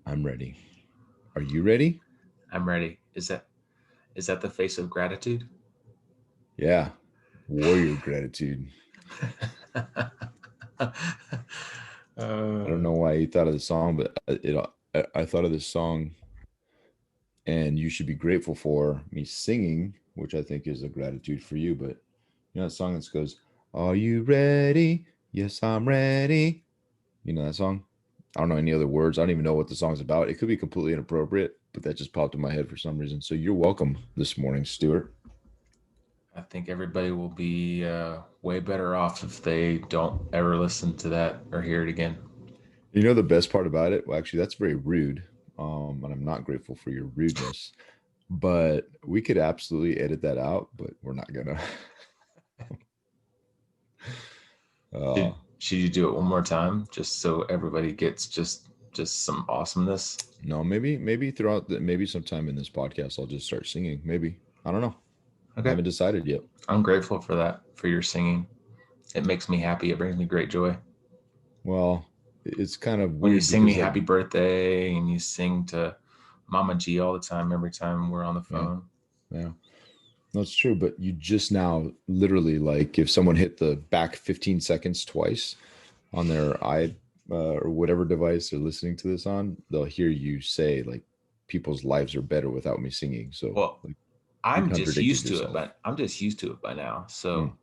I'm ready. Are you ready? I'm ready. Is that the face of gratitude? Yeah. Warrior gratitude. I don't uh, know why you thought of the song, but I thought of this song, and you should be grateful for me singing, which I think is a gratitude for you. But you know that song that goes, "Are you ready? Yes, I'm ready." You know that song? I don't know any other words. I don't even know what the song's about. It could be completely inappropriate, but that just popped in my head for some reason. So you're welcome this morning, Stuart. I think everybody will be way better off if they don't ever listen to that or hear it again. You know the best part about it? Well, actually, that's very rude. And I'm not grateful for your rudeness. But we could absolutely edit that out, but we're not gonna. uh, Should you do it one more time just so everybody gets just some awesomeness? no, maybe throughout maybe sometime in this podcast I'll just start singing. Maybe I don't know. I Okay. haven't decided yet. I'm grateful for that, for your singing. It makes me happy. It brings me great joy. Well, it's kind of When you weird sing me because like happy birthday and you sing to Mama G all the time, every time we're on the yeah, phone. yeah, no, it's true. But you just now literally like if someone hit the back 15 seconds twice on their or whatever device they're listening to this on, they'll hear you say like people's lives are better without me singing. So Well, like you I'm just contradicted used to it, yourself. but I'm just used to it by now. So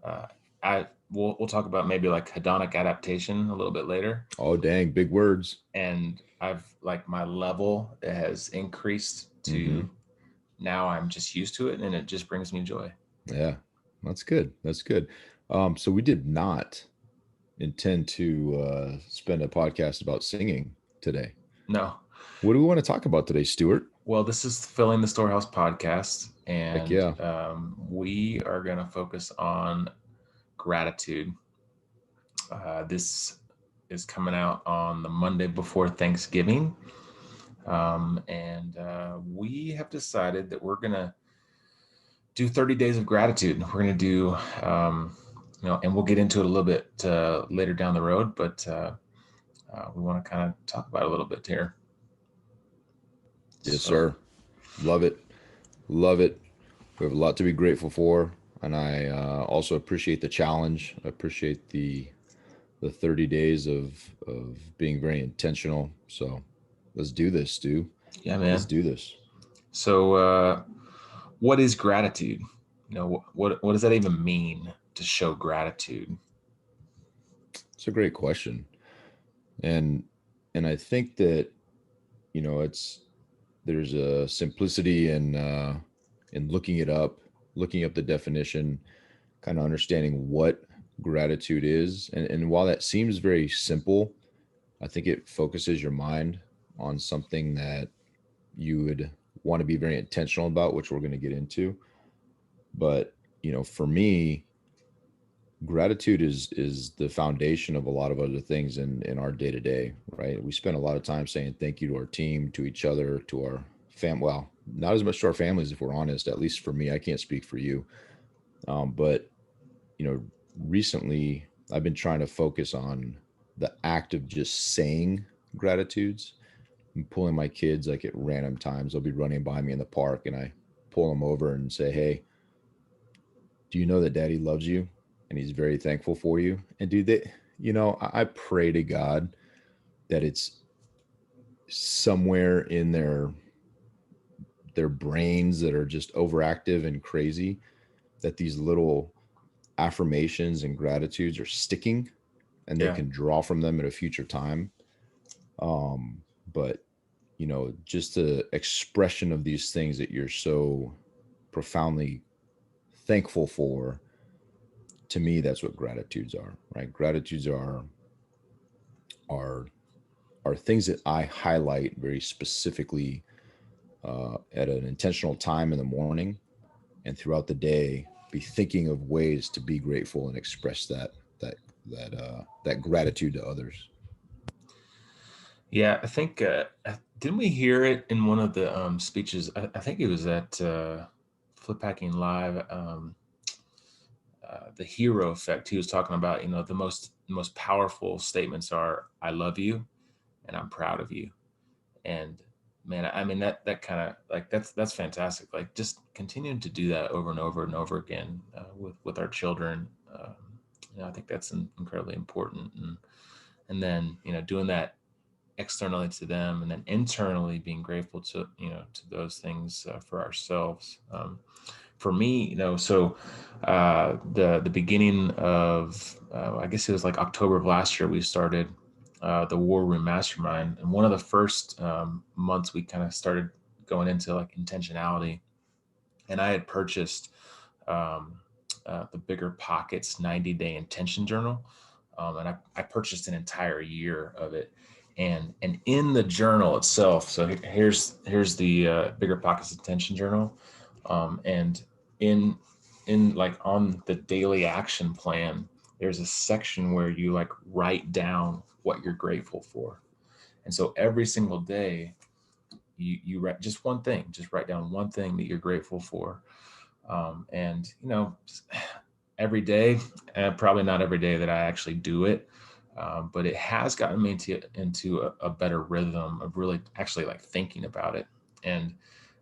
Hmm. uh, we'll talk about maybe like hedonic adaptation a little bit later. Oh dang, big words. And I've like my level has increased Mm-hmm. to now I'm just used to it and it just brings me joy. Yeah, that's good. That's good. So we did not intend to spend a podcast about singing today. No. What do we want to talk about today, Stuart? Well, this is Filling the Storehouse podcast, Heck and yeah. we are going to focus on gratitude. This is coming out on the Monday before Thanksgiving. And we have decided that we're going to do 30 days of gratitude. We're going to do, and we'll get into it a little bit later down the road, but we want to kind of talk about it a little bit here. Yes, So, sir. Love it. Love it. We have a lot to be grateful for, and I also appreciate the challenge. I appreciate the 30 days of being very intentional. So let's do this, Stu. yeah, Let's man. do this. So, what is gratitude? What does that even mean to show gratitude? It's a great question, and I think that it's there's a simplicity in looking up the definition, kind of understanding what gratitude is, and while that seems very simple, I think it focuses your mind on something that you would want to be very intentional about, which we're going to get into. But for me, gratitude is the foundation of a lot of other things in our day to day, right? We spend a lot of time saying thank you to our team, to each other, to our well, not as much to our families, if we're honest. At least for me, I can't speak for you. But you know, recently I've been trying to focus on the act of just saying gratitudes. I'm pulling my kids like at random times. They'll be running by me in the park, and I pull them over and say, "Hey, do you know that Daddy loves you, and He's very thankful for you?" And dude, I pray to God that it's somewhere in their brains that are just overactive and crazy, that these little affirmations and gratitudes are sticking, and they Yeah, can draw from them at a future time. But just the expression of these things that you're so profoundly thankful for, to me, that's what gratitudes are, right? Gratitudes are are things that I highlight very specifically at an intentional time in the morning and throughout the day. Be thinking of ways to be grateful and express that that gratitude to others. yeah. I think didn't we hear it in one of the speeches? I think it was at Flip Hacking Live. The hero effect. He was talking about the most powerful statements are "I love you" and "I'm proud of you." And man, I mean, that kind of like, that's fantastic. Like, just continuing to do that over and over and over again, with our children. I think that's incredibly important. And then, doing that externally to them, and then internally being grateful to, to those things, for ourselves. For me, so the beginning of, I guess it was like October of last year, we started the War Room Mastermind, and one of the first months we kind of started going into like intentionality, and I had purchased um, the Bigger Pockets 90-day intention journal, and I purchased an entire year of it. And in the journal itself, so here's the Bigger Pockets intention journal, and in like on the daily action plan, there's a section where you like write down what you're grateful for. And so every single day, you write just one thing, just write down one thing that you're grateful for. And every day, probably not every day that I actually do it, but it has gotten me into a better rhythm of really actually like thinking about it. And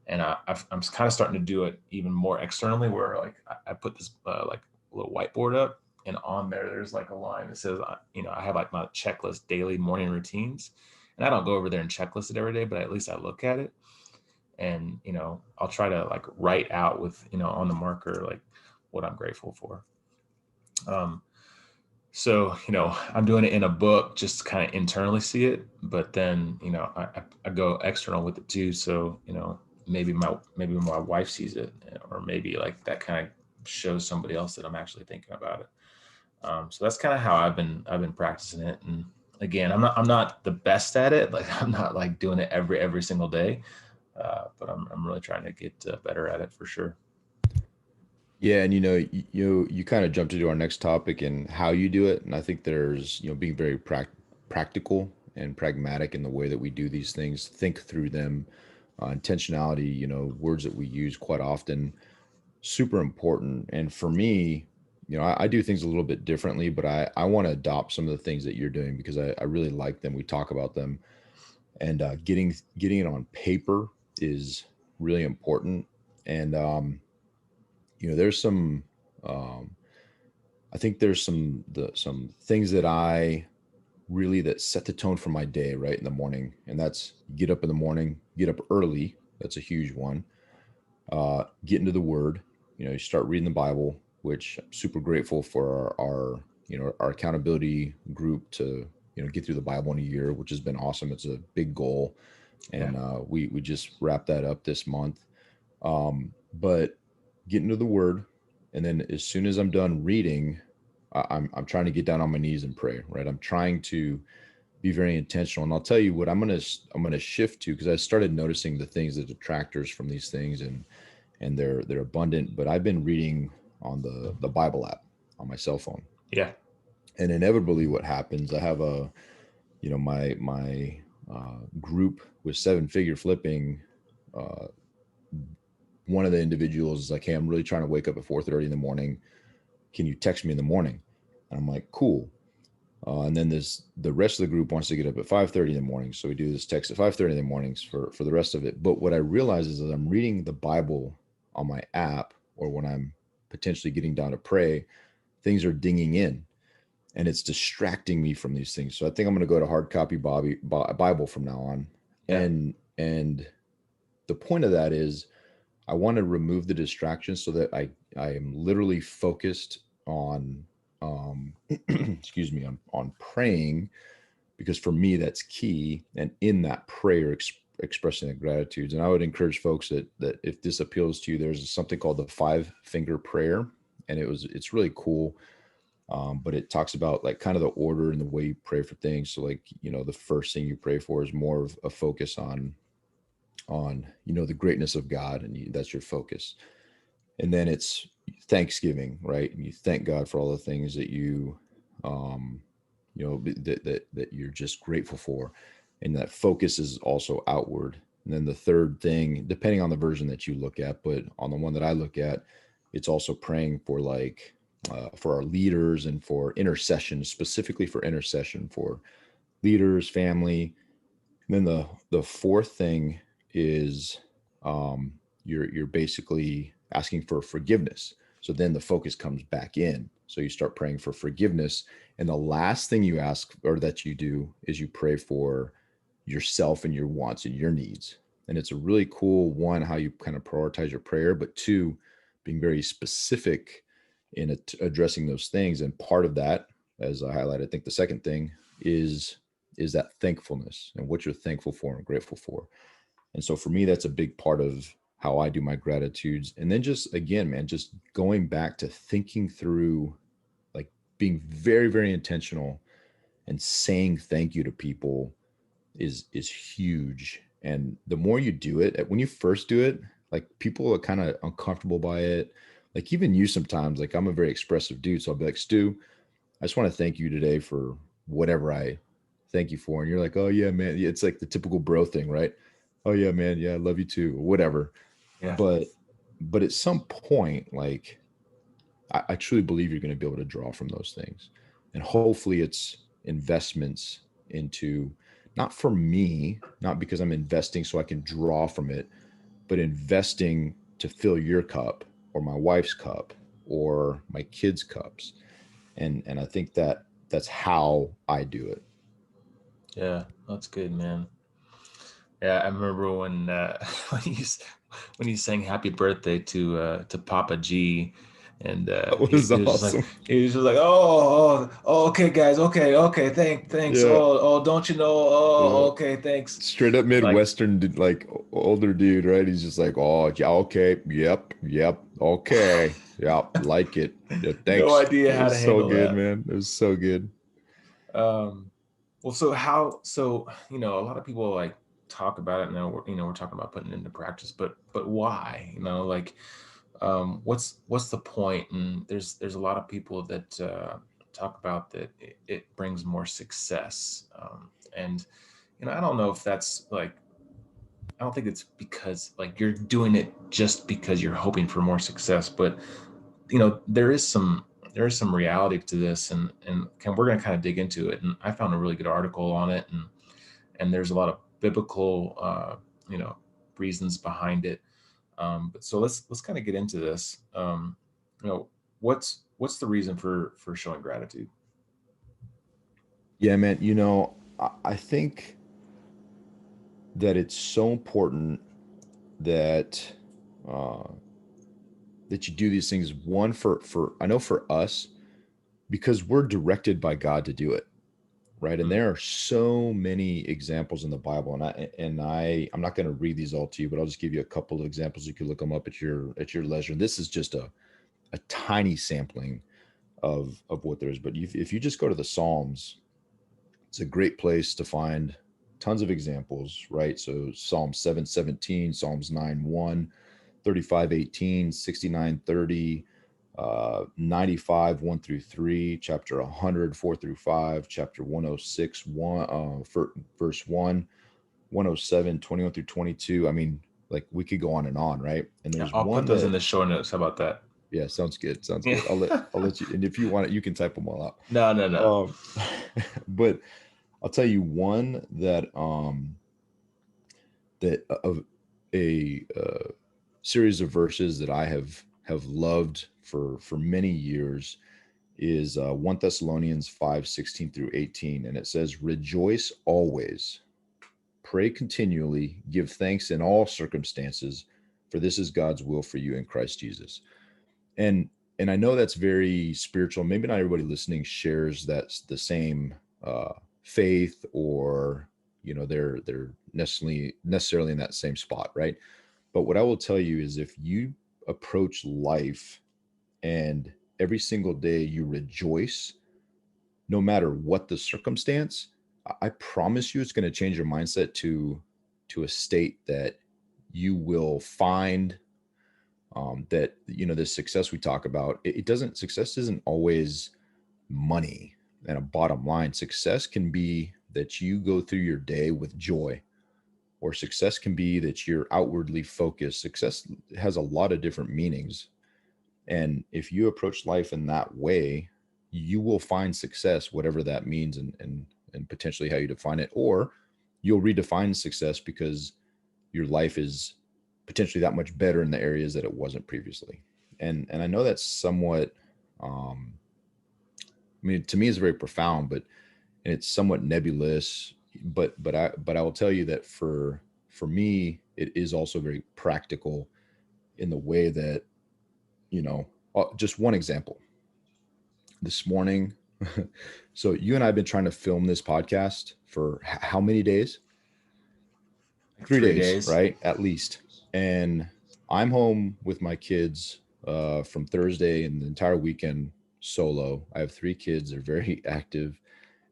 I'm kind of starting to do it even more externally, where like I put this like little whiteboard up, and on there's like a line that says, I have like my checklist daily morning routines, and I don't go over there and checklist it every day, but at least I look at it. And I'll try to like write out with, on the marker, like what I'm grateful for. um so I'm doing it in a book just to kind of internally see it, but then I go external with it too. So maybe my wife sees it, or maybe like that kind of shows somebody else that I'm actually thinking about it. So that's kind of how I've been practicing it. And again, I'm not the best at it. Like, I'm not like doing it every single day, but I'm really trying to get better at it for sure. Yeah, and you kind of jumped into our next topic and how you do it, and I think there's being very practical and pragmatic in the way that we do these things, think through them, intentionality, words that we use quite often, super important. And for me, I do things a little bit differently, but I want to adopt some of the things that you're doing because I really like them. We talk about them, and getting it on paper is really important. And there's some um, I think there's some things that I really that set the tone for my day right in the morning, and that's get up in the morning, get up early. That's a huge one. Get into the Word. You start reading the Bible, which I'm super grateful for our accountability group to get through the Bible in a year, which has been awesome. It's a big goal, Yeah. and we just wrapped that up this month. But get into the Word, and then as soon as I'm done reading, I'm trying to get down on my knees and pray. Right, I'm trying to be very intentional. And I'll tell you what I'm gonna shift to, because I started noticing the things, the detractors from these things, and they're abundant. But I've been reading on the Bible app on my cell phone, Yeah. and inevitably, what happens? I have my group with seven figure flipping. Uh, One of the individuals is like, "Hey, I'm really trying to wake up at 4:30 in the morning. Can you text me in the morning?" And I'm like, "Cool." And then the rest of the group wants to get up at 5:30 in the morning, so we do this text at 5:30 in the mornings for the rest of it. But what I realize is that I'm reading the Bible on my app, or when I'm potentially getting down to pray, things are dinging in, and it's distracting me from these things. So I think I'm going to go to hard copy Bible from now on. Yeah. And the point of that is I want to remove the distractions so that I am literally focused on excuse me, on praying, because for me that's key, and in that prayer expressing the gratitudes. And I would encourage folks that if this appeals to you, there's something called the five finger prayer, and it's really cool. But it talks about like kind of the order and the way you pray for things. So like the first thing you pray for is more of a focus on the greatness of God, and that's your focus. And then it's Thanksgiving, right? And you thank God for all the things that um that you're just grateful for, and that focus is also outward. And then the third thing, depending on the version that you look at, but on the one that I look at, it's also praying for like for our leaders, and for intercession, specifically for intercession for leaders, family, And then the fourth thing is you're basically asking for forgiveness. So then the focus comes back in. So you start praying for forgiveness, and the last thing you ask or that you do is you pray for yourself and your wants and your needs. And it's a really cool one how you kind of prioritize your prayer, but two, being very specific in addressing those things. And part of that, as I highlighted, I think the second thing is is that thankfulness and what you're thankful for and grateful for. And so for me, that's a big part of how I do my gratitudes. And then just again, man, just going back to thinking through, like, being very, very intentional and saying thank you to people is huge. And the more you do it, when you first do it, like, people are kind of uncomfortable by it. Like, even you sometimes, like, I'm a very expressive dude, so I'll be like, Stu, I just want to thank you today for whatever I thank you for. And you're like, oh yeah, man. It's like the typical bro thing, right? Oh yeah, man. Yeah, I love you too, or whatever. Yeah. But at some point, like, I truly believe you're going to be able to draw from those things. And hopefully it's investments into, not for me, not because I'm investing so I can draw from it, but investing to fill your cup or my wife's cup or my kids' cups. And I think that that's how I do it. Yeah, that's good, man. Yeah, I remember when when when you sang "Happy Birthday" to Papa G, and That was he was just like awesome. okay, guys, okay, thanks. Yeah. Don't you know? Yeah. Okay, thanks. Straight up Like, Midwestern, like, older dude, right? He's just like, oh, yeah, okay, yep, okay, yep, like it. Yeah, no thanks. idea It how to was so handle good, that. man. It was so good. Um, well, so a lot of people like talk about it now. We're talking about putting it into practice, but why? Like, what's the point? And there's a lot of people that talk about that it brings more success. And I don't know if that's like, I don't think it's because like you're doing it just because you're hoping for more success, but there is some reality to this, and we're going to kind of dig into it. And I found a really good article on it, and there's a lot of biblical you know reasons behind it. But so let's kind of get into this. You know, what's the reason for showing gratitude? Yeah, man. I think that it's so important that uh, that you do these things. One, for I know for us, because we're directed by God to do it, right? And Mm, there are so many examples in the Bible, I'm not going to read these all to you, but I'll just give you a couple of examples. You can look them up at your leisure. And this is just a tiny sampling of what there is. But if you just go to the Psalms, it's a great place to find tons of examples, right? So Psalm 7:17, Psalms 9:1, 35:18, 69:30, 95, 1 through 3, chapter 100, 4 through 5, chapter 106, verse 1, 107, 21 through 22. I mean, like, we could go on and on, right? And yeah, there's I'll put one those in that, the show notes. How about that? yeah, sounds good. Sounds Yeah. good. I'll let you, and if you want it, you can type them all out. No, no, no. But I'll tell you one that of a series of verses that I have loved for many years is 1 Thessalonians 5:16 through 18. And it says, rejoice always, pray continually, give thanks in all circumstances, for this is God's will for you in Christ Jesus. And and I know that's very spiritual. Maybe not everybody listening shares that's the same uh, faith, or they're necessarily in that same spot, right? But what I will tell you is, if you approach life and every single day you rejoice, no matter what the circumstance, I promise you it's going to change your mindset to a state that you will find that this success we talk about, it doesn't success isn't always money and a bottom line. Success can be that you go through your day with joy, or success can be that you're outwardly focused. Success has a lot of different meanings, and if you approach life in that way, you will find success, whatever that means, and potentially how you define it. Or you'll redefine success because your life is potentially that much better in the areas that it wasn't previously. And I know that's somewhat, um, I mean, to me, it's very profound, but and it's somewhat nebulous. But I will tell you that for me, it is also very practical in the way that, you know, just one example this morning. So you and I have been trying to film this podcast for how many days? Like 3 days, 3 days. right? At least. And I'm home with my kids from Thursday and the entire weekend solo. I have three kids. They're very active.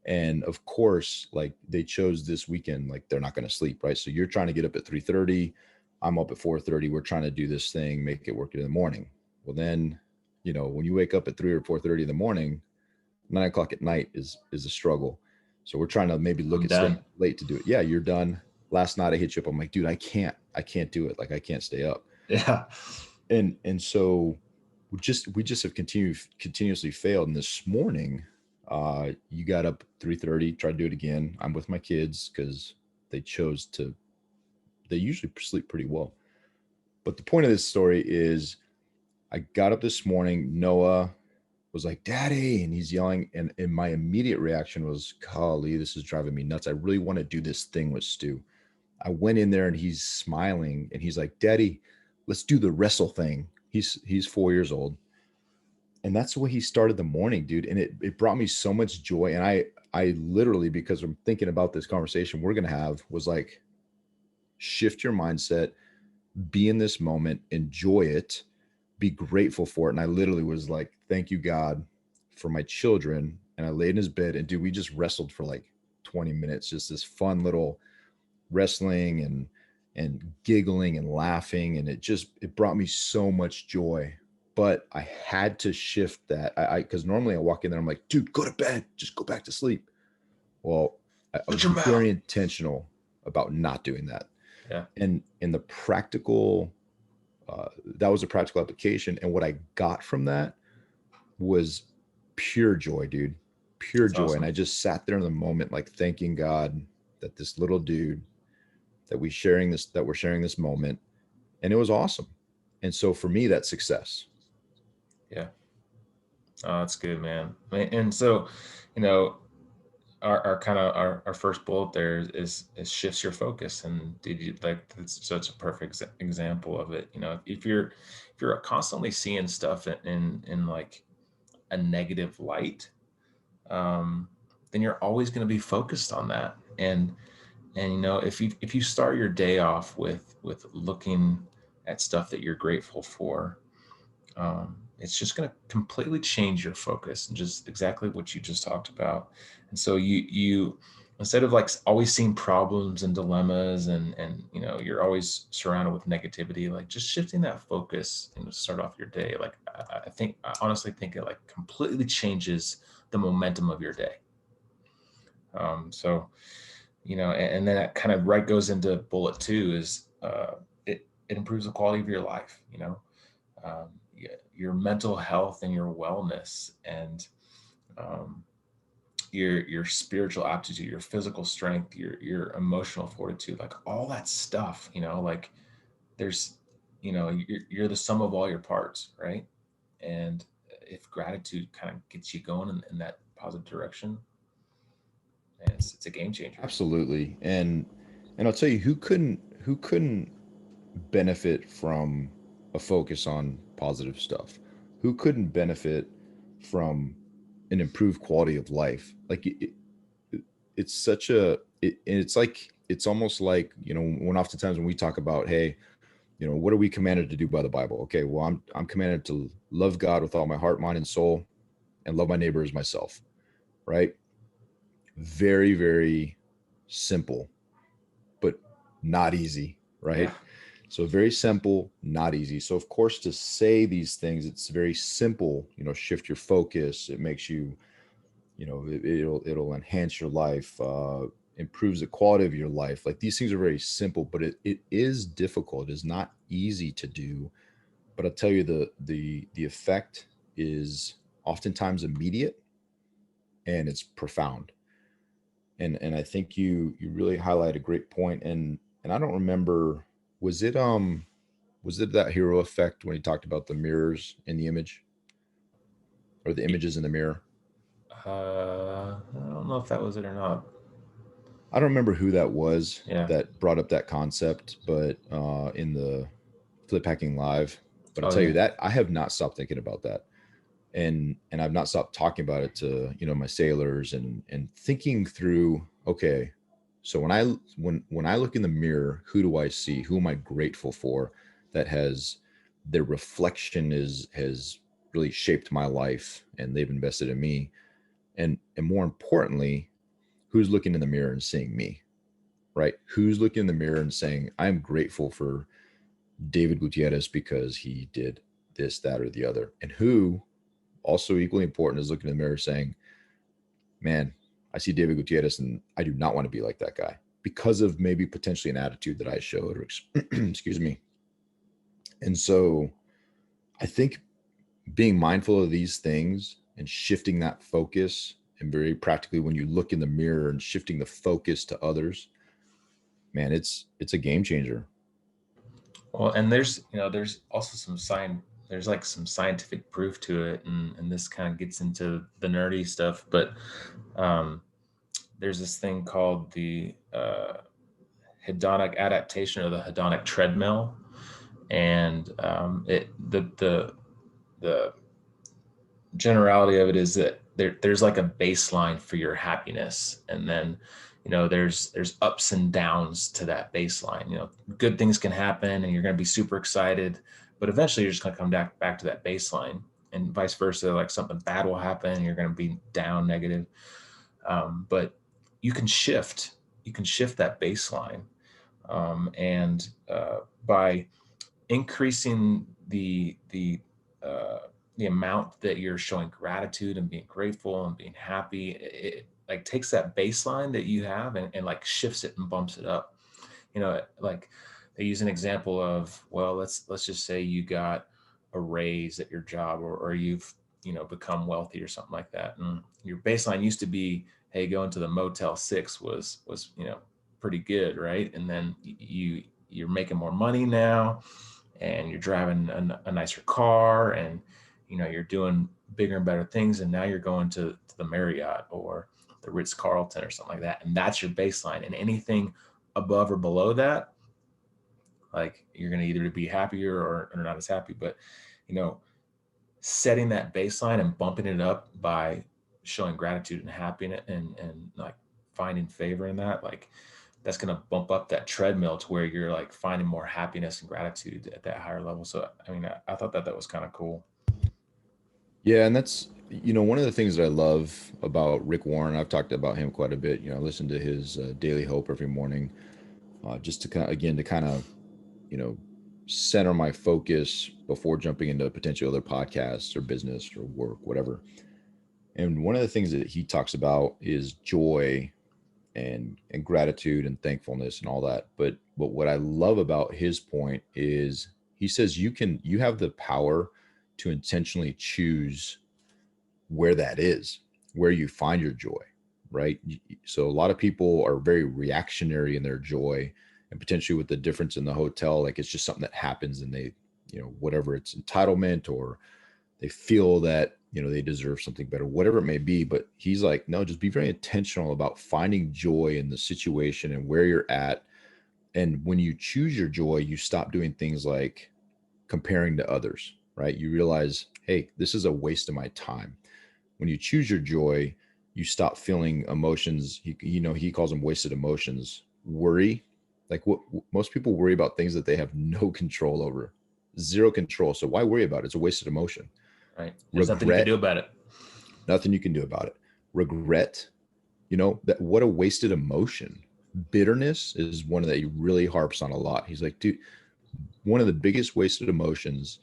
And of course, like they chose this weekend, like they're not going to sleep, right? So you're trying to get up at 3:30. I'm up at 4:30. We're trying to do this thing, make it work in the morning. Well, then, when you wake up at 3 or 4:30 in the morning, 9 o'clock at night is a struggle. So we're trying to maybe look I'm at staying done. late to do it. Yeah, you're done. Last night I hit you up. I'm like, dude, I can't do it. Like I can't stay up. Yeah. And so we just have continuously failed. And this morning, you got up 3:30, tried to do it again. I'm with my kids because they chose to. They usually sleep pretty well. But the point of this story is, I got up this morning. Noah was like, "Daddy," and he's yelling, and my immediate reaction was, "Golly, this is driving me nuts. I really want to do this thing with Stu." I went in there and he's smiling and he's like, "Daddy, let's do the wrestle thing." He's 4 years old, and that's the way he started the morning, dude. And it brought me so much joy. And I literally, because I'm thinking about this conversation we're gonna have, was like, shift your mindset, be in this moment, enjoy it, be grateful for it. And I literally was like, thank you, God, for my children. And I laid in his bed and dude, we just wrestled for like 20 minutes, just this fun little wrestling and giggling and laughing. And it brought me so much joy. But I had to shift that. I because normally I walk in there, I'm like, dude, go to bed, just go back to sleep. Well, I Shut was your very mouth. intentional about not doing that. Yeah. And in the practical, that was a practical application. And what I got from that was pure joy, dude, pure That's joy. And awesome. I just sat there in the moment, like thanking God that this little dude that we're sharing this moment, and it was awesome. And so for me, that's success. Yeah. Oh, that's good, man. And so, you know, our kind of our first bullet there is shifts your focus. And did you like that's such a perfect example of it. If you're constantly seeing stuff in like a negative light, um, then you're always going to be focused on that. And if you start your day off with looking at stuff that you're grateful for, it's just going to completely change your focus, and just exactly what you just talked about. And so you instead of like always seeing problems and dilemmas, and you're always surrounded with negativity, like just shifting that focus and start off your day, like I honestly think it like completely changes the momentum of your day. And then that kind of right goes into bullet two is it improves the quality of your life, your mental health and your wellness, and um, your spiritual aptitude, your physical strength, your emotional fortitude, like all that stuff, like there's, you're the sum of all your parts, right? And if gratitude kind of gets you going in that positive direction, and it's a game changer. Absolutely. And I'll tell you, who couldn't benefit from a focus on positive stuff? Who couldn't benefit from an improved quality of life? Like it's such a and it's like it's almost like, when oftentimes when we talk about, hey, what are we commanded to do by the Bible? Okay, well, I'm commanded to love God with all my heart, mind, and soul, and love my neighbor as myself, right? Very, very simple, but not easy, Yeah. right? So very simple, not easy. So of course, to say these things, it's very simple. Shift your focus. It makes you, it'll enhance your life, improves the quality of your life. Like these things are very simple, but it is difficult. It is not easy to do. But I'll tell you, the effect is oftentimes immediate and it's profound. And I think you really highlight a great point. And I don't remember, was it was it that hero effect when he talked about the mirrors in the image, or the images in the mirror? I don't know if that was it or not. I don't remember who that was Yeah. that brought up that concept, but in the Flip Hacking Live. But I'll Oh tell you yeah. that I have not stopped thinking about that, and I've not stopped talking about it to my sailors, and thinking through. Okay, so when I look in the mirror, who do I see? Who am I grateful for? That has their reflection is has really shaped my life, and they've invested in me. And more importantly, who's looking in the mirror and seeing me? Right? Who's looking in the mirror and saying, I'm grateful for David Gutierrez because he did this, that, or the other? And who, also equally important, is looking in the mirror saying, man, I see David Gutierrez and I do not want to be like that guy because of maybe potentially an attitude that I showed, or excuse me. And so I think being mindful of these things and shifting that focus, and very practically when you look in the mirror and shifting the focus to others, man, it's a game changer. Well, and there's also there's like some scientific proof to it, and this kind of gets into the nerdy stuff, but um, there's this thing called the hedonic adaptation, or the hedonic treadmill, and the generality of it is that there's like a baseline for your happiness, and then there's ups and downs to that baseline. Good things can happen and you're going to be super excited, but eventually you're just going to come back to that baseline, and vice versa. Like something bad will happen and you're going to be down, negative. But you can shift that baseline, and by increasing uh, the amount that you're showing gratitude and being grateful and being happy, it like takes that baseline that you have, and like shifts it and bumps it up. Like they use an example of, well, let's just say you got a raise at your job, or you've become wealthy or something like that, and your baseline used to be, hey, going to the Motel 6 was pretty good, right? And then you're making more money now, and you're driving a nicer car, and you're doing bigger and better things, and now you're going to the Marriott or the Ritz Carlton or something like that, and that's your baseline. And anything above or below that, like, you're going to either be happier or not as happy. But you know setting that baseline and bumping it up by showing gratitude and happiness, and like finding favor in that, like, that's going to bump up that treadmill to where you're like finding more happiness and gratitude at that higher level. So I mean, I thought that was kind of cool. Yeah, and that's one of the things that I love about Rick Warren. I've talked about him quite a bit. I listen to his Daily Hope every morning, just to kind of you know center my focus before jumping into potential other podcasts or business or work, whatever. And one of the things that he talks about is joy and gratitude and thankfulness and all that. But what I love about his point is he says you have the power to intentionally choose where that is, where you find your joy, right? So a lot of people are very reactionary in their joy, and potentially with the difference in the hotel, like it's just something that happens, and they, whatever, it's entitlement, or they feel that they deserve something better, whatever it may be. But he's like, no, just be very intentional about finding joy in the situation and where you're at. And when you choose your joy, you stop doing things like comparing to others, right? You realize, hey, this is a waste of my time. When you choose your joy, you stop feeling emotions. He calls them wasted emotions. Worry, like what most people worry about, things that they have no control over, zero control. So why worry about it? It's a wasted emotion. Right, there's nothing you can do Regret, about it. nothing you can do about it. Regret, that what a wasted emotion. Bitterness is one that he really harps on a lot. He's like, dude, one of the biggest wasted emotions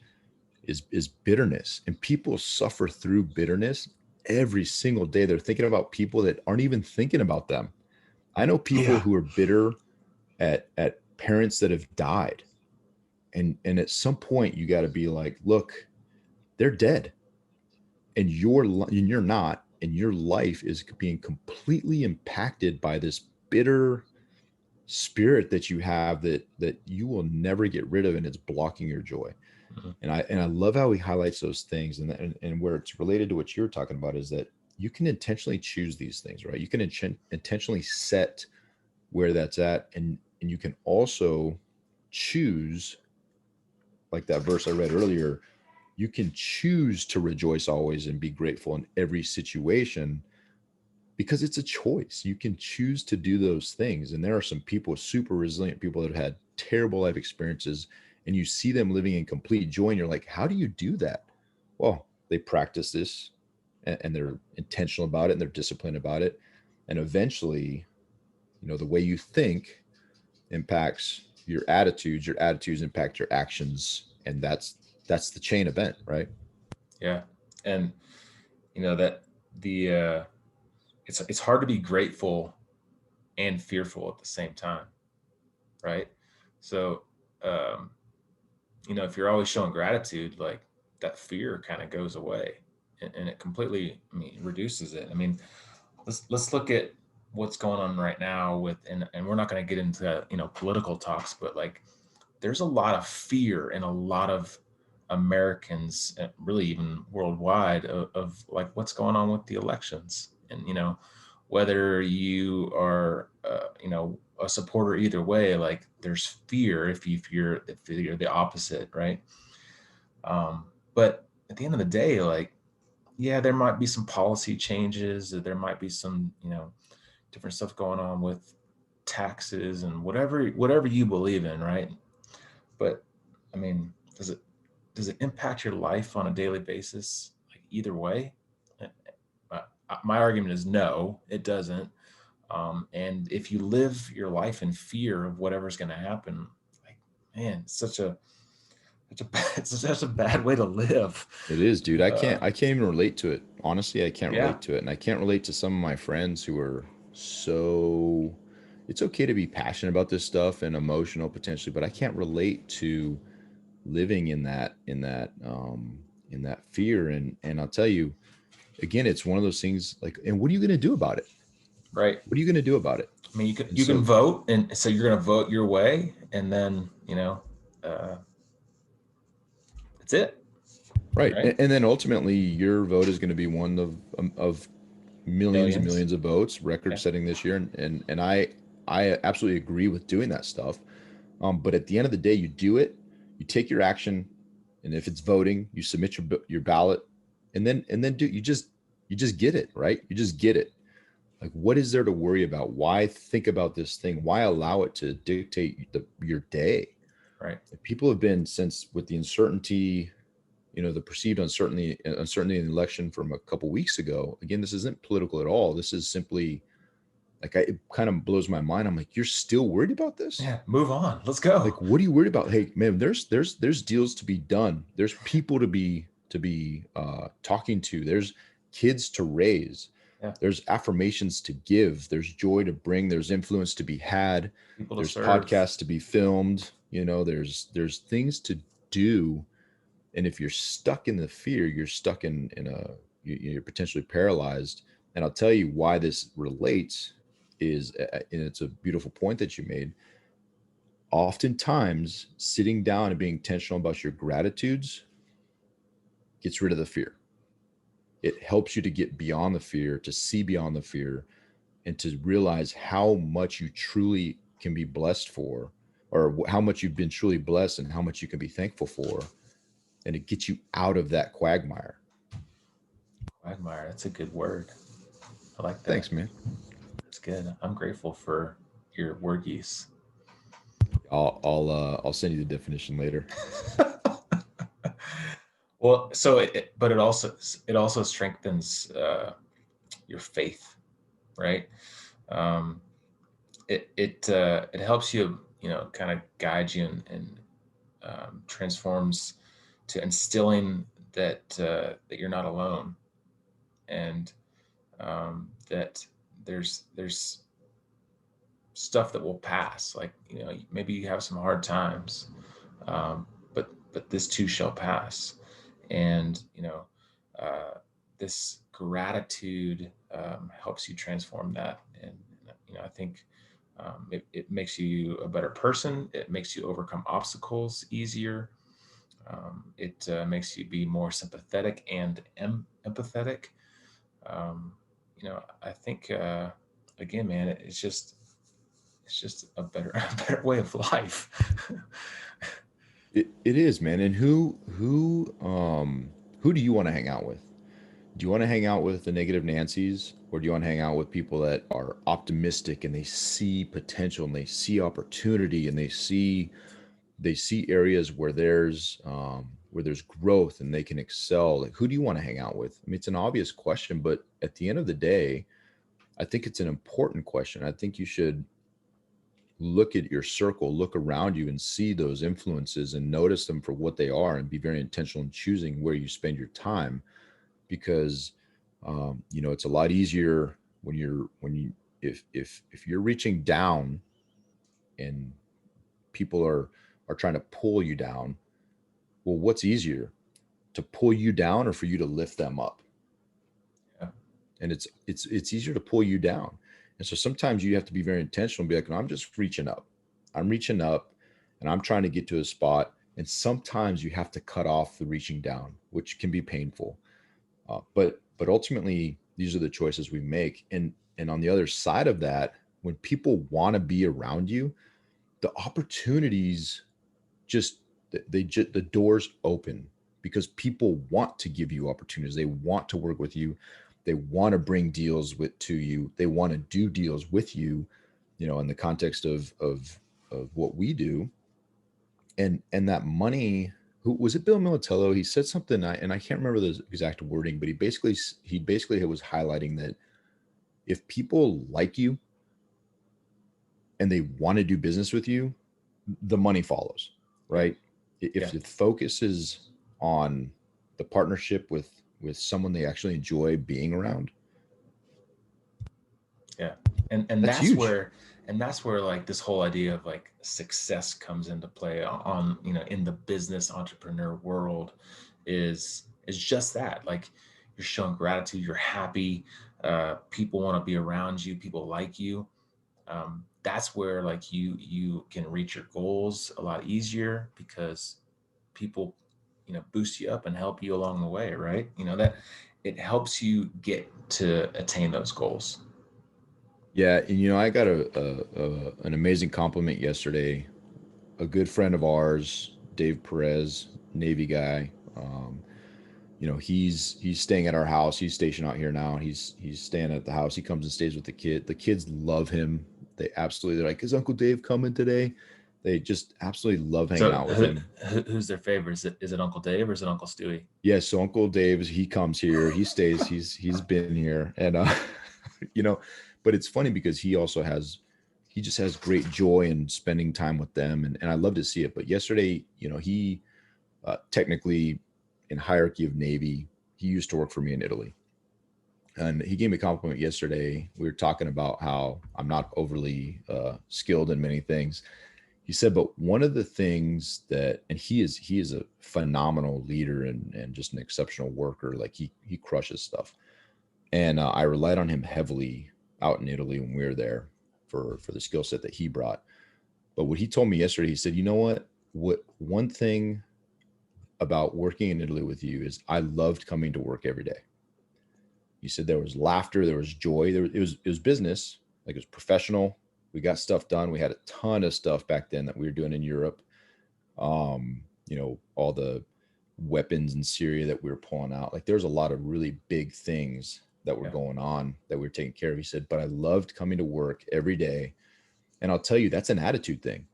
is bitterness, and people suffer through bitterness every single day. They're thinking about people that aren't even thinking about them. I know people Yeah. who are bitter at parents that have died, and at some point you got to be like, look, they're dead, and you're not. and your life is being completely impacted by this bitter spirit that you have that you will never get rid of, and it's blocking your joy. Mhm. And I love how he highlights those things, and where it's related to what you're talking about is that you can intentionally choose these things, right? You can intentionally set where that's at, and you can also choose, like that verse I read earlier, you can choose to rejoice always and be grateful in every situation, because it's a choice. You can choose to do those things. And there are some people, super resilient people, that have had terrible life experiences, and you see them living in complete joy. And you're like, how do you do that? Well, they practice this, and they're intentional about it, and they're disciplined about it. And eventually, the way you think impacts your attitudes impact your actions. And that's the chain event, right? Yeah. And that the it's hard to be grateful and fearful at the same time, right? So, um, if you're always showing gratitude, like that fear kind of goes away, and it completely, reduces it. Let's look at what's going on right now and we're not going to get into political talks, but like there's a lot of fear in a lot of Americans, really even worldwide, of like what's going on with the elections. And whether you are a supporter either way, like there's fear if you're the opposite, right? But at the end of the day, like, yeah, there might be some policy changes, or there might be some different stuff going on with taxes and whatever you believe in, right? But I mean, does it impact your life on a daily basis, like either way? My argument is no, it doesn't. And if you live your life in fear of whatever's going to happen, like, man, it's such a bad way to live. It is, dude. I Uh, can't I can't even relate to it. Honestly, I can't yeah, relate to it. And I can't relate to some of my friends who are so, it's okay to be passionate about this stuff and emotional potentially, but I can't relate to living in that fear. And I'll tell you again, it's one of those things, like, and what are you going to do about it? right. What are you going to do about it? I mean, you can And you can so, vote, and so you're going to vote your way, and then uh, that's it, right. right? And then ultimately your vote is going to be one of millions and Millions. millions of votes, record Yeah. setting this year. And I absolutely agree with doing that stuff. But at the end of the day, you do it, you take your action, and if it's voting, you submit your ballot, and then you just get it right. You just get it. Like, what is there to worry about? Why think about this thing? Why allow it to dictate your day? Right. Like, people have been, since with the uncertainty, the perceived uncertainty in the election from a couple weeks ago. Again, this isn't political at all. This is simply, like, it kind of blows my mind. I'm like, you're still worried about this? Yeah. Move on. Let's go. Like, what are you worried about? Hey, man, there's deals to be done. There's people to be talking to. There's kids to raise. Yeah. There's affirmations to give. There's joy to bring. There's influence to be had. People to There's serve. podcasts to be filmed. There's things to do. And if you're stuck in the fear, you're stuck in a you're potentially paralyzed. And I'll tell you why this relates is, and it's a beautiful point that you made. Oftentimes, sitting down and being intentional about your gratitudes gets rid of the fear. It helps you to get beyond the fear, to see beyond the fear, and to realize how much you truly can be blessed for, or how much you've been truly blessed, and how much you can be thankful for. And it gets you out of that quagmire. Quagmire. That's a good word. I like that. Thanks, man. That's good. I'm grateful for your word use. I'll send you the definition later. Well, but it also strengthens your faith, right? Um, it helps you, kind of guide you, and transforms to instilling that you're not alone, and that there's stuff that will pass. Like, maybe you have some hard times, but this too shall pass. And uh, this gratitude helps you transform that. And I think it makes you a better person. It makes you overcome obstacles easier. It makes you be more sympathetic and empathetic. Um, I think again, man, it's just a better a better way of life. It is, man. And who do you want to hang out with? Do you want to hang out with the negative Nancy's, or do you want to hang out with people that are optimistic and they see potential and they see opportunity and they see areas where there's growth and they can excel? Like, who do you want to hang out with? I mean, it's an obvious question, but at the end of the day, I think it's an important question. I think you should look at your circle, look around you and see those influences and notice them for what they are and be very intentional in choosing where you spend your time. Because it's a lot easier when you if you're reaching down and people are trying to pull you down. Well, what's easier, to pull you down or for you to lift them up? Yeah. And it's easier to pull you down. And so sometimes you have to be very intentional and be like, no, I'm just reaching up. I'm reaching up and I'm trying to get to a spot. And sometimes you have to cut off the reaching down, which can be painful. But ultimately, these are the choices we make. And on the other side of that, when people want to be around you, the opportunities just the doors open, because people want to give you opportunities. They want to work with you. They want to bring deals to you. They want to do deals with you, in the context of what we do. And that money, who was it? Bill Militello. He said something, and I can't remember the exact wording, but he basically was highlighting that if people like you and they want to do business with you, the money follows, Yeah. right? If Yeah. the focus is on the partnership with someone they actually enjoy being around, Yeah. And that's that's huge. where like this whole idea of like success comes into play on, in the business entrepreneur world, is just that. Like, you're showing gratitude, you're happy, people want to be around you, people like you. That's where like you can reach your goals a lot easier, because people boost you up and help you along the way, right? That it helps you get to attain those goals. Yeah, and I got an amazing compliment yesterday. A good friend of ours, Dave Perez, Navy guy. He's staying at our house. He's stationed out here now. He's staying at the house. He comes and stays with the kid. The kids love him. They're like, is Uncle Dave coming today? They just absolutely love hanging So out with him. who's their favorite? Is it Uncle Dave or is it Uncle Stewie? Yeah, so Uncle Dave, he comes here. He stays. He's been here, and you know, but it's funny because he just has great joy in spending time with them, and I love to see it. But yesterday, he technically, in hierarchy of Navy, he used to work for me in Italy. And he gave me a compliment yesterday. We were talking about how I'm not overly skilled in many things. He said, but one of the things that, and he is a phenomenal leader and just an exceptional worker. Like he crushes stuff. And I relied on him heavily out in Italy when we were there for the skill set that he brought. But what he told me yesterday, he said, you know what? What one thing about working in Italy with you is I loved coming to work every day. You said there was laughter, there was joy, it was business, like it was professional. We got stuff done. We had a ton of stuff back then that we were doing in Europe. All the weapons in Syria that we were pulling out. Like there's a lot of really big things that were Yeah. going on that we were taking care of. He said, but I loved coming to work every day. And I'll tell you, that's an attitude thing.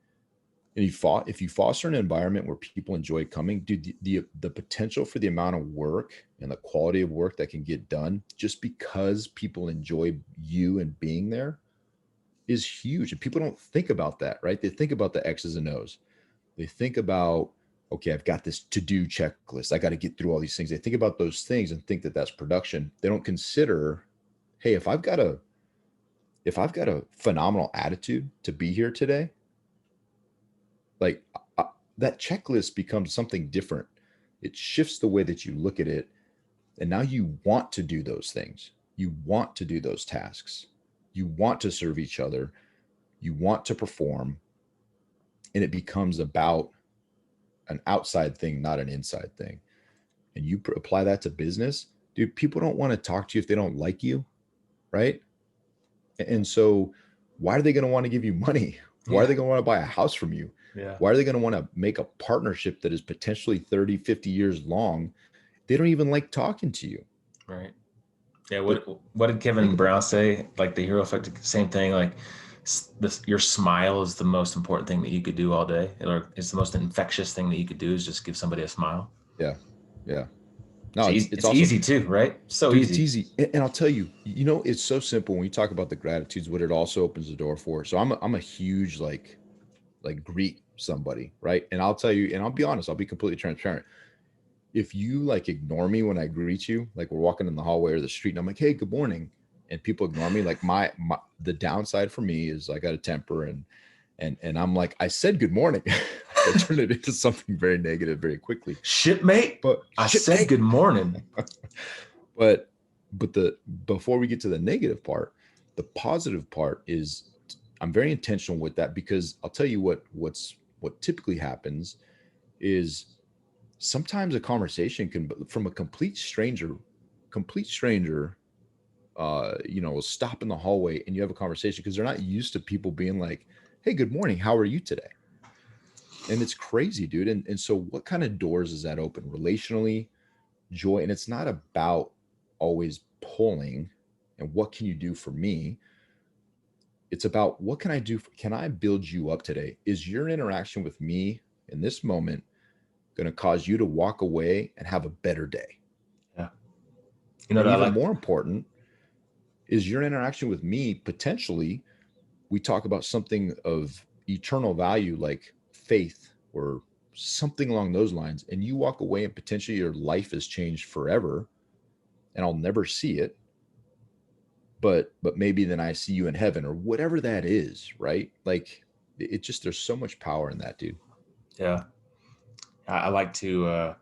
And if you foster an environment where people enjoy coming, dude, the potential for the amount of work and the quality of work that can get done just because people enjoy you and being there is huge. And people don't think about that, right? They think about the X's and O's. They think about, okay, I've got this to do checklist. I got to get through all these things. They think about those things and think that that's production. They don't consider, hey, if I've got a phenomenal attitude to be here today, like that checklist becomes something different. It shifts the way that you look at it. And now you want to do those things. You want to do those tasks. You want to serve each other. You want to perform. And it becomes about an outside thing, not an inside thing. And you apply that to business, dude, people don't want to talk to you if they don't like you, right? And so why are they going to want to give you money? Why are Yeah. they going to want to buy a house from you? Yeah. Why are they going to want to make a partnership that is potentially 30, 50 years long? They don't even like talking to you. Right. Yeah. But What did Kevin think about Brown say? Like the hero effect, same thing. Like your smile is the most important thing that you could do all day. Or it's the most infectious thing that you could do is just give somebody a smile. it. Yeah. Yeah. It's No, easy. it's It's awesome. easy too, right? So Dude, it's easy. easy. And I'll tell you, it's so simple when you talk about the gratitudes, what it also opens the door for. So I'm a huge like greet somebody, right? And I'll tell you, and I'll be honest, I'll be completely transparent. If you like ignore me when I greet you, like we're walking in the hallway or the street and I'm like, hey, good morning. And people ignore me, like my the downside for me is I got a temper and I'm like, I said good morning. I turn it into something very negative very quickly. Shipmate, But I shit, said mate. good morning. but but the before we get to the negative part, the positive part is I'm very intentional with that because I'll tell you what typically happens is sometimes a conversation can from a complete stranger will stop in the hallway and you have a conversation because they're not used to people being like, hey, good morning, how are you today? And it's crazy, dude. And so what kind of doors does that open relationally, joy? And it's not about always pulling and what can you do for me. It's about what can I do can I build you up today? Is your interaction with me in this moment going to cause you to walk away and have a better day? Yeah. You know And what I even like? more important, is your interaction with me potentially, we talk about something of eternal value like faith or something along those lines, and you walk away and potentially your life has changed forever and I'll never see it, but maybe then I see you in heaven or whatever that is, right? Like it just there's so much power in that, dude. Yeah. I like to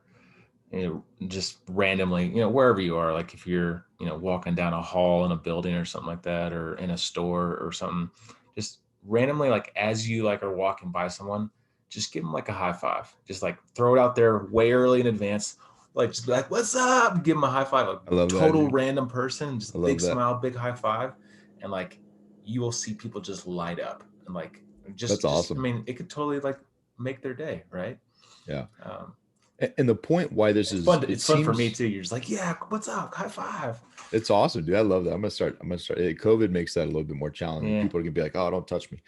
just randomly, wherever you are, like if you're, walking down a hall in a building or something like that, or in a store or something, just randomly, like as you like are walking by someone, just give them like a high five. Just like throw it out there way early in advance. Like just be like, "What's up?" Give them a high five, a I love that, total dude. random person, I just big love that. smile, big high five, and like you will see people just light up and like That's I awesome. mean, it could totally like make their day, right? Yeah. Um, And the point why this it's is, fun. it It's fun for me seems, too. You're just like, yeah, what's up? High five. it's awesome, dude. I love that. I'm gonna start. COVID makes that a little bit more challenging. Yeah, People are gonna be like, oh, don't touch me.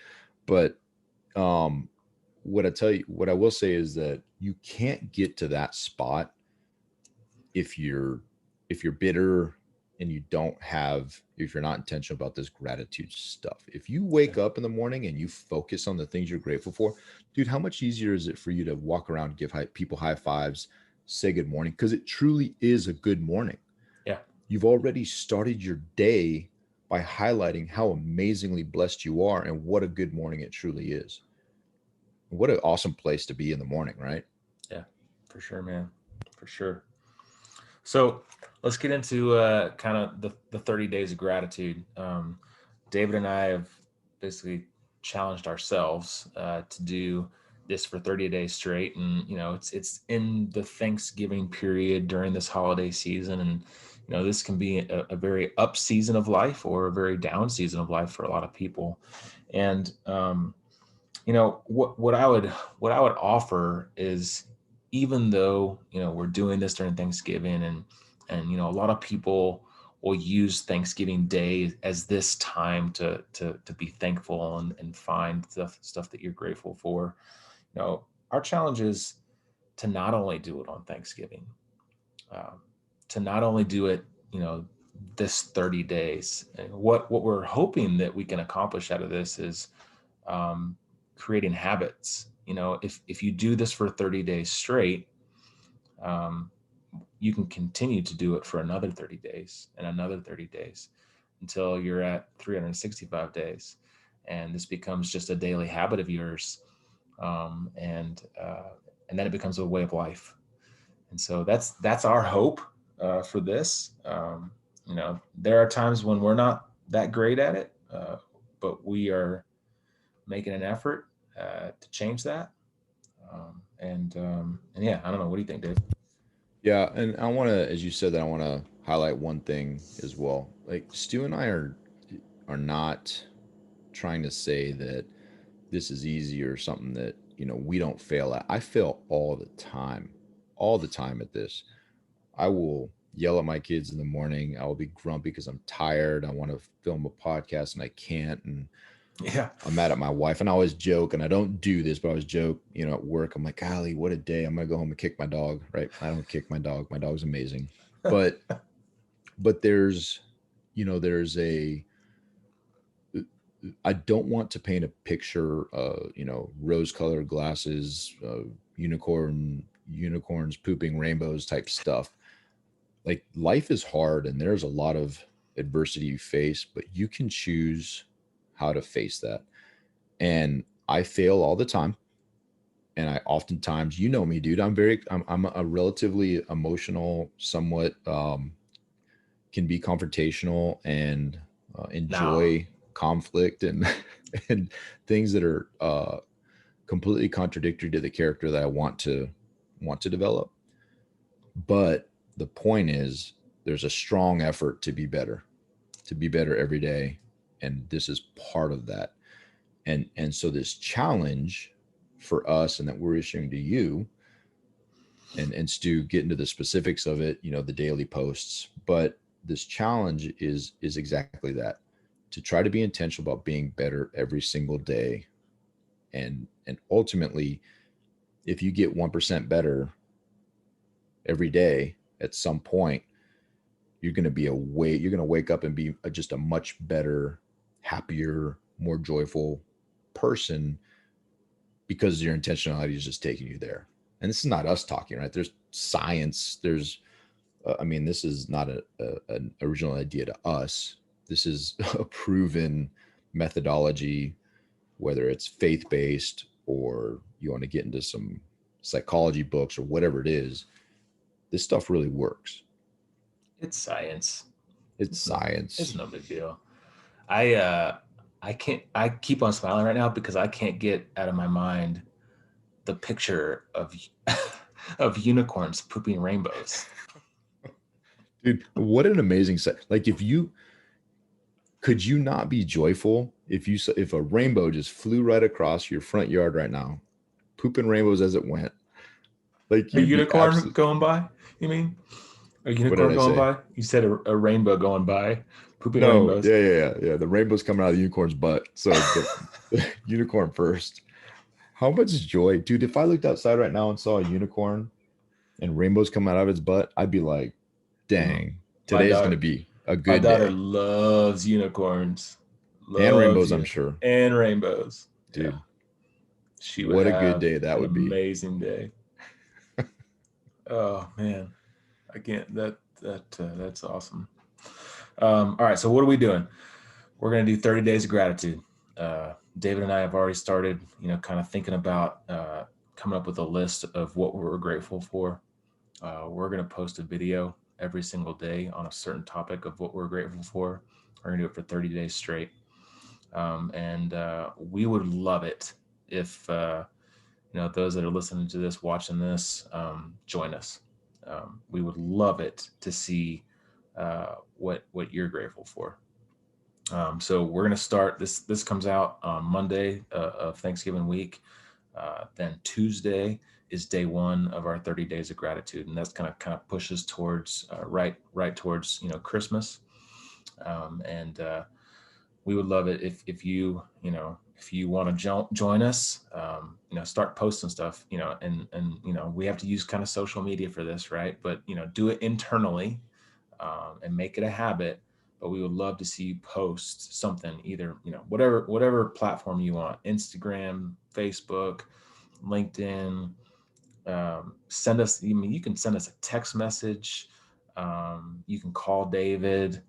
But um what I will say is that you can't get to that spot if you're bitter and you don't have if you're not intentional about this gratitude stuff. If you wake yeah, up in the morning and you focus on the things you're grateful for, dude, how much easier is it for you to walk around, give people high fives, say good morning, because it truly is a good morning. yeah, You've already started your day by highlighting how amazingly blessed you are and what a good morning it truly is. What an awesome place to be in the morning, right? yeah, for sure, man, for sure. So let's get into kind of the 30 days of gratitude. David and I have basically challenged ourselves to do this for 30 days straight, and it's in the Thanksgiving period during this holiday season, and this can be a very up season of life or a very down season of life for a lot of people. And what I would offer is, even though we're doing this during Thanksgiving, and a lot of people will use Thanksgiving Day as this time to be thankful and find stuff that you're grateful for. Our challenge is to not only do it on Thanksgiving, um, to not only do it, this 30 days. And what we're hoping that we can accomplish out of this is um, creating habits. If you do this for 30 days straight, um, you can continue to do it for another 30 days and another 30 days until you're at 365 days. And this becomes just a daily habit of yours. And then it becomes a way of life. And so that's our hope. for this. There are times when we're not that great at it, but we are making an effort to change that. And yeah, I don't know. What do you think, Dave? Yeah, and I want to, as you said, that I want to highlight one thing as well. Like Stu and I are not trying to say that this is easy or something that we don't fail at. I fail all the time at this. I will yell at my kids in the morning. I will be grumpy because I'm tired. I want to film a podcast and I can't, and Yeah. I'm mad at my wife. And I always joke, and I don't do this, but I always joke, at work. I'm like, golly, what a day. I'm gonna go home and kick my dog. Right? I don't kick my dog. My dog's amazing, but there's there's a I don't want to paint a picture, rose colored glasses, unicorns pooping rainbows type stuff. Like life is hard and there's a lot of adversity you face, but you can choose how to face that. And I fail all the time. And I oftentimes, me, dude, I'm a relatively emotional, somewhat, can be confrontational and Now, enjoy conflict and and things that are completely contradictory to the character that I want to develop. But the point is, there's a strong effort to be better every day, and this is part of that. And so this challenge for us, and that we're issuing to you, and Stu, get into the specifics of it, the daily posts, but this challenge is exactly that, to try to be intentional about being better every single day. And ultimately, if you get 1% better every day, at some point you're going to wake up and be just a much better, happier, more joyful person, because your intentionality is just taking you there. And this is not us talking, right? There's science. This is not an original idea to us. This is a proven methodology, whether it's faith based or you want to get into some psychology books or whatever it is. This stuff really works. it's science. It's It's no, it's science. no big deal. I I can't. I keep on smiling right now because I can't get out of my mind the picture of of unicorns pooping rainbows. Dude, what an amazing set. Like, if you could you not be joyful if a rainbow just flew right across your front yard right now, pooping rainbows as it went? Like, A you'd be unicorn absolutely. going by? You mean a What did unicorn I going say? by? You said a rainbow going by, pooping No, rainbows. yeah. The rainbow's coming out of the unicorn's butt. So the unicorn first. How much joy, dude! If I looked outside right now and saw a unicorn and rainbows coming out of its butt, I'd be like, Mm. "Dang, My today's gonna daughter, be a my good daughter day." loves unicorns, And loves rainbows, I'm unicorn sure, and rainbows. Yeah, dude. she would What a good have day that an would be. amazing day. Oh man, I can't. That's awesome. All right, so what are we doing? We're gonna do 30 days of gratitude. David and I have already started, kind of thinking about coming up with a list of what we're grateful for. We're gonna post a video every single day on a certain topic of what we're grateful for. We're gonna do it for 30 days straight, and we would love it if those that are listening to this, watching this, join us. We would love it to see what you're grateful for. So we're going to start this. This comes out on Monday of Thanksgiving week. Then Tuesday is day one of our 30 days of gratitude, and that's kind of pushes towards right towards Christmas. And we would love it if you want to join us. Start posting stuff. And we have to use kind of social media for this, right? But do it internally, and make it a habit. But we would love to see you post something, either whatever platform you want: Instagram, Facebook, LinkedIn. Send us. You can send us a text message. You can call David.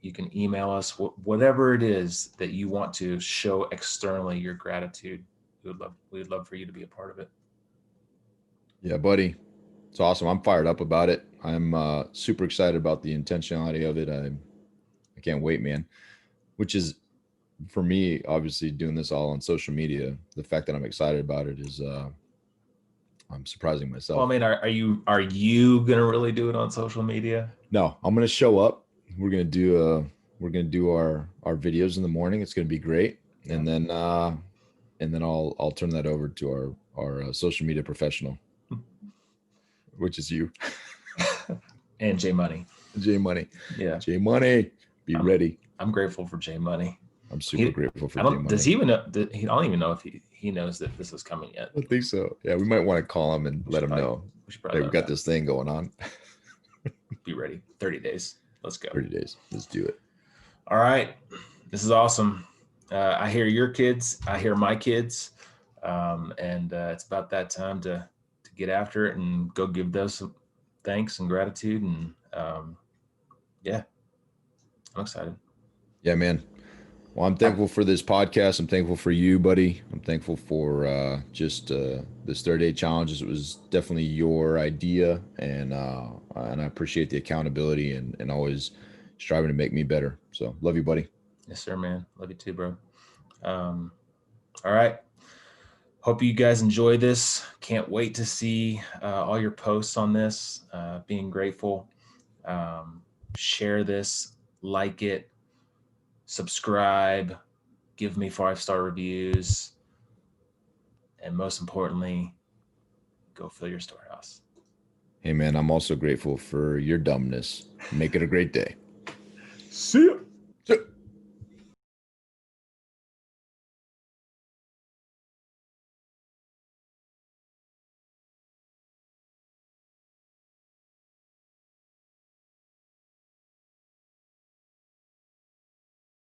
You can email us. Whatever it is that you want to show externally your gratitude, we'd love for you to be a part of it. Yeah, buddy. It's awesome. I'm fired up about it. I'm super excited about the intentionality of it. I can't wait, man. Which is for me, obviously doing this all on social media. The fact that I'm excited about it is I'm surprising Well, I myself. mean, are you gonna really do it on social media? No, I'm gonna show up. We're gonna do our videos in the morning. It's gonna be great, Yeah. and then I'll turn that over to our social media professional, which is you, And J Money. J Money. Yeah. J Money, be I'm ready. I'm grateful for J Money. I'm super He grateful for I J don't does Money. he even know he I don't even know if he knows that this is coming yet. I think so. Yeah, we might want to call him and We let should him probably know we should probably that let we him got know. this thing going on. Be ready. 30 days. Let's go. 30 days. Let's do it. All right. This is awesome. I hear your kids. I hear my kids. And it's about that time to get after it and go give those some thanks and gratitude. And yeah, I'm excited. Yeah, man. Well, I'm Have, thankful for this podcast. I'm thankful for you, buddy. I'm thankful for just this 30-day challenges. It was definitely your idea, and I appreciate the accountability and always striving to make me better. So, love you, buddy. yes, sir, man. Love you too, bro. Um, all right. Hope you guys enjoy this. Can't wait to see all your posts on this. Being grateful. Share this, like it, subscribe, give me 5-star reviews, and most importantly, go fill your storehouse. Hey, man, I'm also grateful for your dumbness. Make it a great day. See ya.